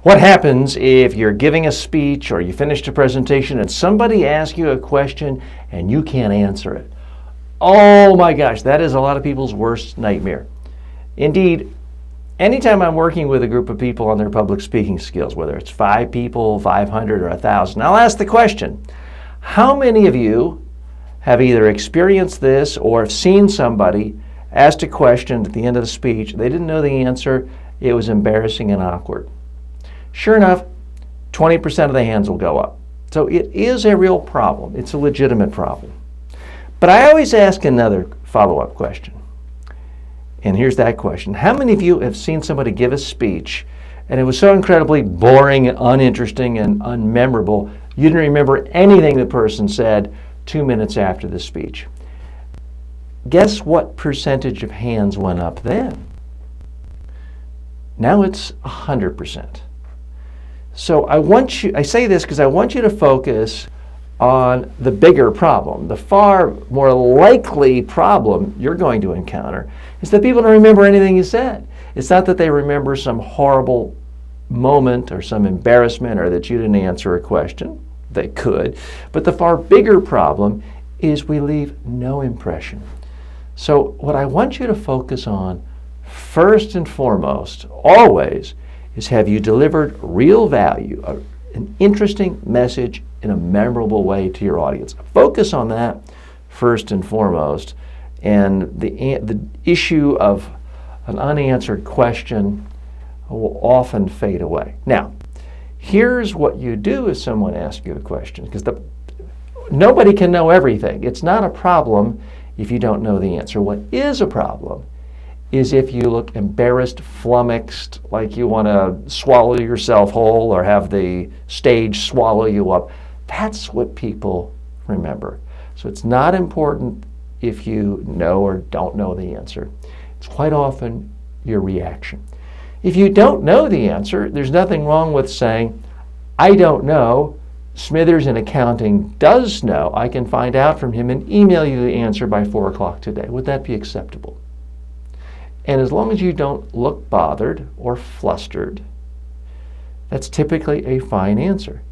What happens if you're giving a speech or you finished a presentation and somebody asks you a question and you can't answer it? Oh my gosh, that is a lot of people's worst nightmare. Indeed, anytime I'm working with a group of people on their public speaking skills, whether it's 5 people, 500, or 1,000, I'll ask the question, how many of you have either experienced this or have seen somebody asked a question at the end of the speech, they didn't know the answer, it was embarrassing and awkward? Sure enough, 20% of the hands will go up. So it is a real problem. It's a legitimate problem. But I always ask another follow-up question. And here's that question. How many of you have seen somebody give a speech and it was so incredibly boring and uninteresting and unmemorable, you didn't remember anything the person said 2 minutes after the speech? Guess what percentage of hands went up then? Now it's 100%. So I say this because I want you to focus on the bigger problem. The far more likely problem you're going to encounter is that people don't remember anything you said. It's not that they remember some horrible moment or some embarrassment or that you didn't answer a question. They could. But the far bigger problem is we leave no impression. So what I want you to focus on first and foremost, always, is have you delivered real value, an interesting message in a memorable way to your audience. Focus on that first and foremost, and the issue of an unanswered question will often fade away. Now, here's what you do if someone asks you a question, because nobody can know everything. It's not a problem if you don't know the answer. What is a problem is if you look embarrassed, flummoxed, like you want to swallow yourself whole or have the stage swallow you up. That's what people remember. So it's not important if you know or don't know the answer. It's quite often your reaction. If you don't know the answer, there's nothing wrong with saying, I don't know, Smithers in accounting does know. I can find out from him and email you the answer by 4 o'clock today. Would that be acceptable? And as long as you don't look bothered or flustered, that's typically a fine answer.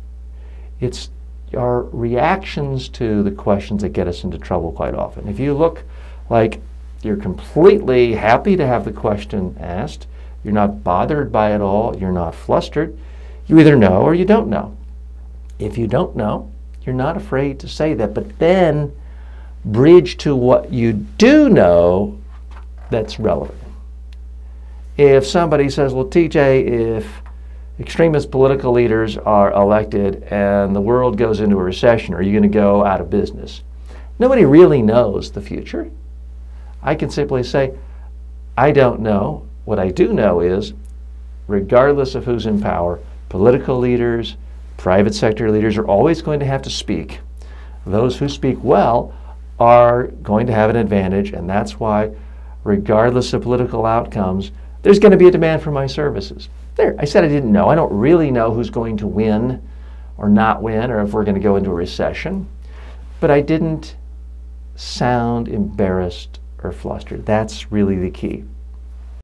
It's our reactions to the questions that get us into trouble quite often. If you look like you're completely happy to have the question asked, you're not bothered by it all, you're not flustered, you either know or you don't know. If you don't know, you're not afraid to say that, but then bridge to what you do know that's relevant. If somebody says, well, TJ, if extremist political leaders are elected and the world goes into a recession, are you going to go out of business? Nobody really knows the future. I can simply say, I don't know. What I do know is, regardless of who's in power, political leaders, private sector leaders are always going to have to speak. Those who speak well are going to have an advantage, and that's why, regardless of political outcomes, there's going to be a demand for my services. There, I said I didn't know. I don't really know who's going to win or not win, or if we're going to go into a recession. But I didn't sound embarrassed or flustered. That's really the key.